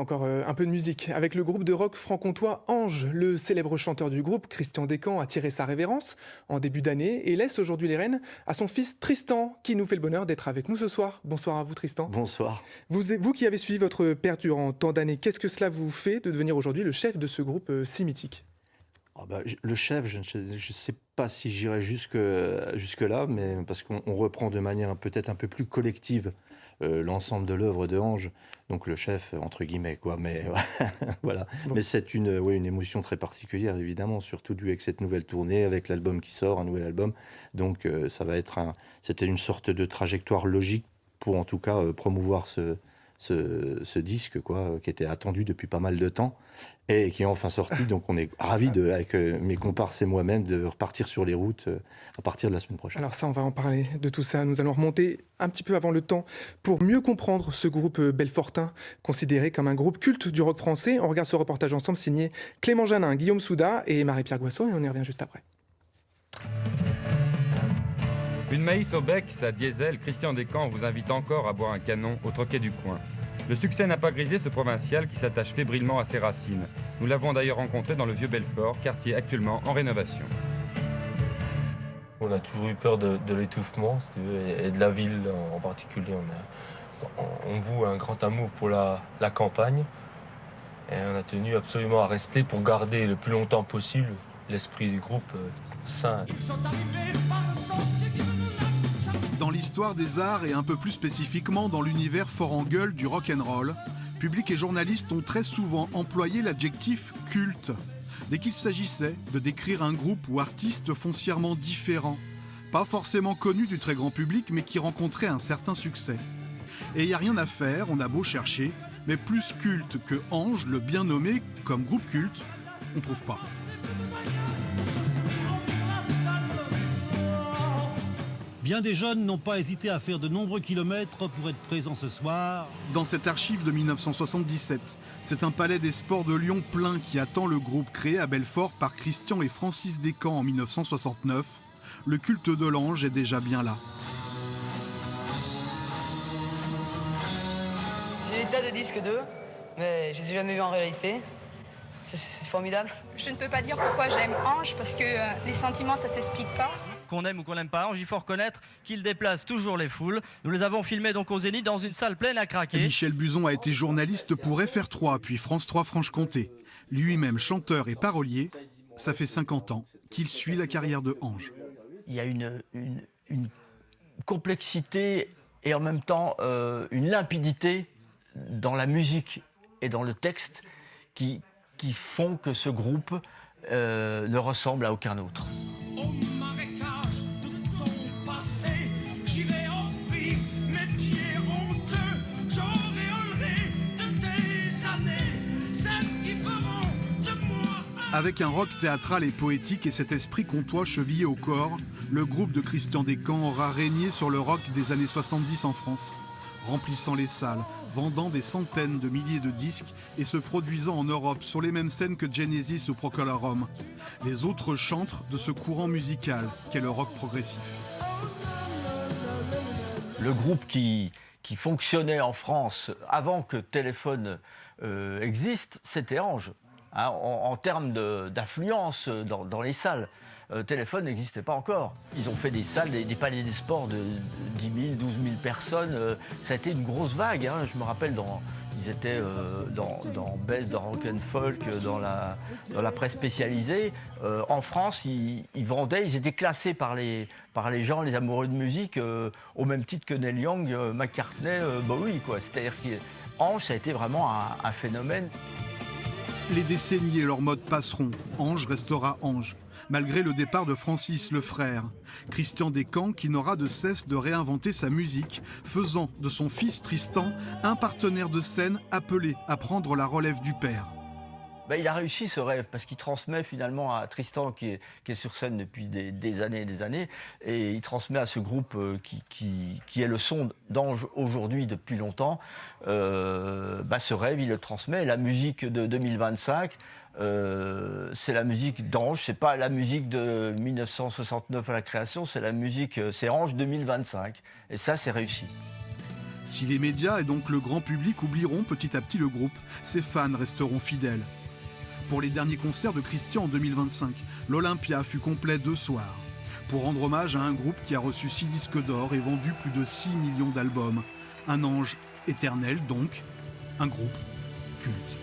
Encore un peu de musique. Avec le groupe de rock franc-comtois Ange, le célèbre chanteur du groupe, Christian Descamps, a tiré sa révérence en début d'année et laisse aujourd'hui les rênes à son fils Tristan, qui nous fait le bonheur d'être avec nous ce soir. Bonsoir à vous Tristan. Bonsoir. Vous qui avez suivi votre père durant tant d'années, qu'est-ce que cela vous fait de devenir aujourd'hui le chef de ce groupe si mythique ? Le chef, je ne sais pas si j'irai jusque-là, mais parce qu'on reprend de manière peut-être un peu plus collective l'ensemble de l'œuvre de Ange, donc le chef, entre guillemets, quoi. Mais voilà. Bon. Mais c'est une émotion très particulière, évidemment, surtout dû avec cette nouvelle tournée, avec l'album qui sort, un nouvel album. Donc c'était une sorte de trajectoire logique pour, en tout cas, promouvoir ce disque, quoi, qui était attendu depuis pas mal de temps et qui est enfin sorti. Donc on est ravis, avec mes comparses et moi-même, de repartir sur les routes à partir de la semaine prochaine. Alors ça, on va en parler de tout ça. Nous allons remonter un petit peu avant le temps pour mieux comprendre ce groupe belfortain, considéré comme un groupe culte du rock français. On regarde ce reportage ensemble signé Clément Janin, Guillaume Souda et Marie-Pierre Goisseau et on y revient juste après. Une maïs au bec, sa diesel, Christian Descamps vous invite encore à boire un canon au troquet du coin. Le succès n'a pas grisé ce provincial qui s'attache fébrilement à ses racines. Nous l'avons d'ailleurs rencontré dans le Vieux Belfort, quartier actuellement en rénovation. On a toujours eu peur de l'étouffement, si tu veux, et de la ville en particulier. On voue un grand amour pour la campagne et on a tenu absolument à rester pour garder le plus longtemps possible l'esprit du groupe sain. Dans l'histoire des arts et un peu plus spécifiquement dans l'univers fort en gueule du rock'n'roll, public et journalistes ont très souvent employé l'adjectif culte dès qu'il s'agissait de décrire un groupe ou artiste foncièrement différent, pas forcément connu du très grand public mais qui rencontrait un certain succès. Et il n'y a rien à faire, on a beau chercher, mais plus culte que Ange, le bien nommé comme groupe culte, on trouve pas. Bien des jeunes n'ont pas hésité à faire de nombreux kilomètres pour être présents ce soir. Dans cette archive de 1977, c'est un palais des sports de Lyon plein qui attend le groupe créé à Belfort par Christian et Francis Descamps en 1969. Le culte de l'Ange est déjà bien là. J'ai des tas de disques d'eux, mais je ne les ai jamais vus en réalité. C'est formidable. Je ne peux pas dire pourquoi j'aime Ange, parce que les sentiments, ça ne s'explique pas. Qu'on aime ou qu'on n'aime pas Ange, il faut reconnaître qu'il déplace toujours les foules. Nous les avons filmés donc au Zénith dans une salle pleine à craquer. Michel Buzon a été journaliste pour FR3 puis France 3 Franche-Comté. Lui-même chanteur et parolier, ça fait 50 ans qu'il suit la carrière de Ange. Il y a une complexité et en même temps une limpidité dans la musique et dans le texte qui font que ce groupe ne ressemble à aucun autre. Au marécage de ton passé, j'irai offrir mes pieds honteux. J'auréolerai de tes années celles qui feront de moi. Avec un rock théâtral et poétique et cet esprit comtois chevillé au corps, le groupe de Christian Descamps aura régné sur le rock des années 70 en France, remplissant les salles, vendant des centaines de milliers de disques et se produisant en Europe sur les mêmes scènes que Genesis ou Procol Harum, les autres chantres de ce courant musical qu'est le rock progressif. Le groupe qui fonctionnait en France avant que Téléphone existe, c'était Ange. Hein, en termes d'affluence dans les salles. Téléphone n'existait pas encore. Ils ont fait des salles, des palais des sports de 10 000, 12 000 personnes. Ça a été une grosse vague. Hein. Je me rappelle, ils étaient dans Best, dans Rock and Folk, dans la presse spécialisée. En France, ils vendaient, ils étaient classés par les gens, les amoureux de musique, au même titre que Neil Young, McCartney, Bowie, quoi. C'est-à-dire qu'Ange, ça a été vraiment un phénomène. Les décennies et leur mode passeront. Ange restera Ange. Malgré le départ de Francis le frère, Christian Descamps qui n'aura de cesse de réinventer sa musique, faisant de son fils Tristan un partenaire de scène appelé à prendre la relève du père. Il a réussi ce rêve parce qu'il transmet finalement à Tristan qui est sur scène depuis des années et des années, et il transmet à ce groupe qui est le son d'Ange aujourd'hui depuis longtemps. Ce rêve, il le transmet. La musique de 2025, c'est la musique d'Ange, c'est pas la musique de 1969 à la création, c'est Ange 2025. Et ça, c'est réussi. Si les médias et donc le grand public oublieront petit à petit le groupe, ses fans resteront fidèles. Pour les derniers concerts de Christian en 2025, l'Olympia fut complet 2 soirs, pour rendre hommage à un groupe qui a reçu 6 disques d'or et vendu plus de 6 millions d'albums. Un ange éternel donc, un groupe culte.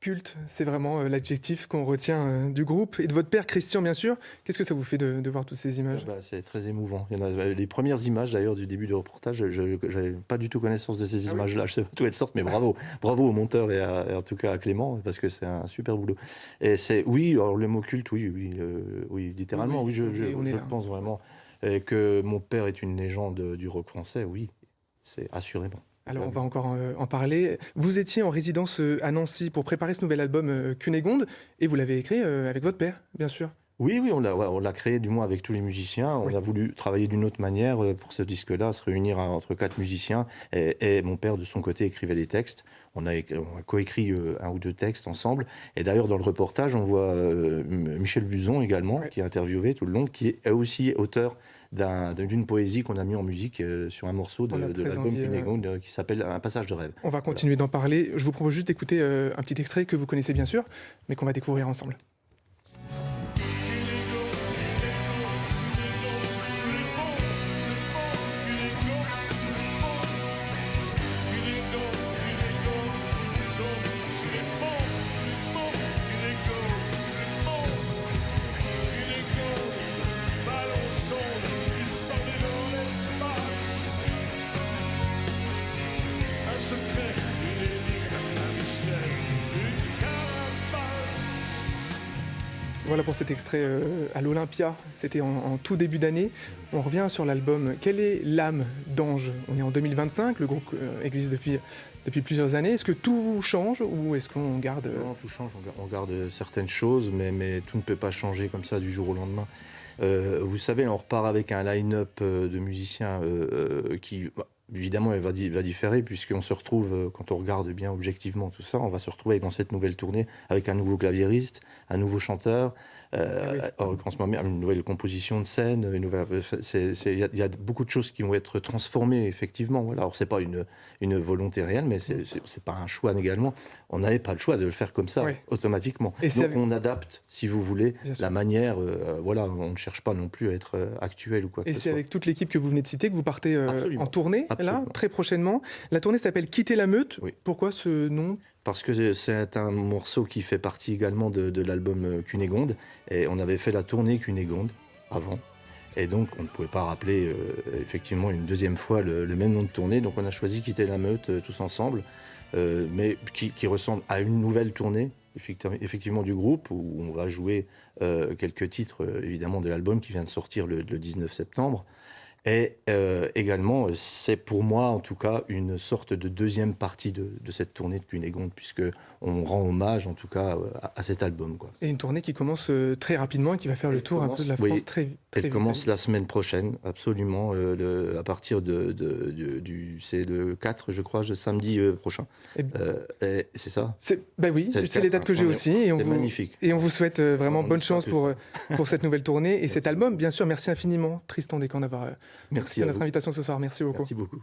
Culte, c'est vraiment l'adjectif qu'on retient du groupe. Et de votre père, Christian, bien sûr. Qu'est-ce que ça vous fait de voir toutes ces images ? C'est très émouvant. Il y en a, les premières images d'ailleurs du début du reportage, je n'avais pas du tout connaissance de ces images-là. Je sais pas d'où elles sortent, mais bravo au monteur et en tout cas à Clément, parce que c'est un super boulot. Et oui, alors le mot culte, oui, littéralement, oui, je pense vraiment que mon père est une légende du rock français, oui, c'est assurément. Alors, on va encore en parler. Vous étiez en résidence à Nancy pour préparer ce nouvel album Cunégonde, et vous l'avez écrit avec votre père, bien sûr. Oui, on l'a créé du moins avec tous les musiciens. On a voulu travailler d'une autre manière pour ce disque-là, se réunir entre 4 musiciens. Et mon père, de son côté, écrivait les textes. On a coécrit 1 ou 2 textes ensemble. Et d'ailleurs, dans le reportage, on voit Michel Buzon également, qui est interviewé tout le long, qui est aussi auteur d'une poésie qu'on a mis en musique sur un morceau de l'album Cunégonde qui s'appelle Un passage de rêve. On va continuer d'en parler. Je vous propose juste d'écouter un petit extrait que vous connaissez bien sûr, mais qu'on va découvrir ensemble. Voilà pour cet extrait à l'Olympia, c'était en tout début d'année. On revient sur l'album. Quelle est l'âme d'Ange ? On est en 2025, le groupe existe depuis plusieurs années. Est-ce que tout change ou est-ce qu'on garde... Non, tout change, on garde certaines choses, mais tout ne peut pas changer comme ça du jour au lendemain. Vous savez, on repart avec un line-up de musiciens qui... Évidemment, elle va différer puisqu'on se retrouve, quand on regarde bien objectivement tout ça, on va se retrouver dans cette nouvelle tournée avec un nouveau claviériste, un nouveau chanteur, une nouvelle composition de scène, il y a beaucoup de choses qui vont être transformées effectivement. Voilà. Alors c'est pas une volonté réelle, mais c'est pas un choix également. On n'avait pas le choix de le faire comme ça automatiquement. Donc on adapte, si vous voulez, la manière. On ne cherche pas non plus à être actuel ou quoi. Et c'est avec toute l'équipe que vous venez de citer que vous partez en tournée. Là, très prochainement. La tournée s'appelle Quitter la meute. Oui. Pourquoi ce nom ? Parce que c'est un morceau qui fait partie également de l'album Cunégonde. Et on avait fait la tournée Cunégonde avant. Et donc, on ne pouvait pas rappeler effectivement une deuxième fois le même nom de tournée. Donc, on a choisi Quitter la meute tous ensemble, mais qui ressemble à une nouvelle tournée, effectivement, du groupe, où on va jouer quelques titres, évidemment, de l'album qui vient de sortir le 19 septembre. Et également, c'est pour moi, en tout cas, une sorte de deuxième partie de cette tournée de Cunégonde, puisqu'on rend hommage, en tout cas, à cet album, quoi. Et une tournée qui commence très rapidement et qui va faire le tour un peu de la France très vite. Elle commence la semaine prochaine, absolument, à partir c'est le 4, je crois, samedi prochain. Et c'est ça ? Oui, c'est les dates que j'ai aussi. Et c'est magnifique. Et on vous souhaite vraiment bonne chance pour cette nouvelle tournée et cet album. Bien sûr, merci infiniment, Tristan Descamps, d'avoir accepté notre invitation ce soir. Merci beaucoup. Merci beaucoup.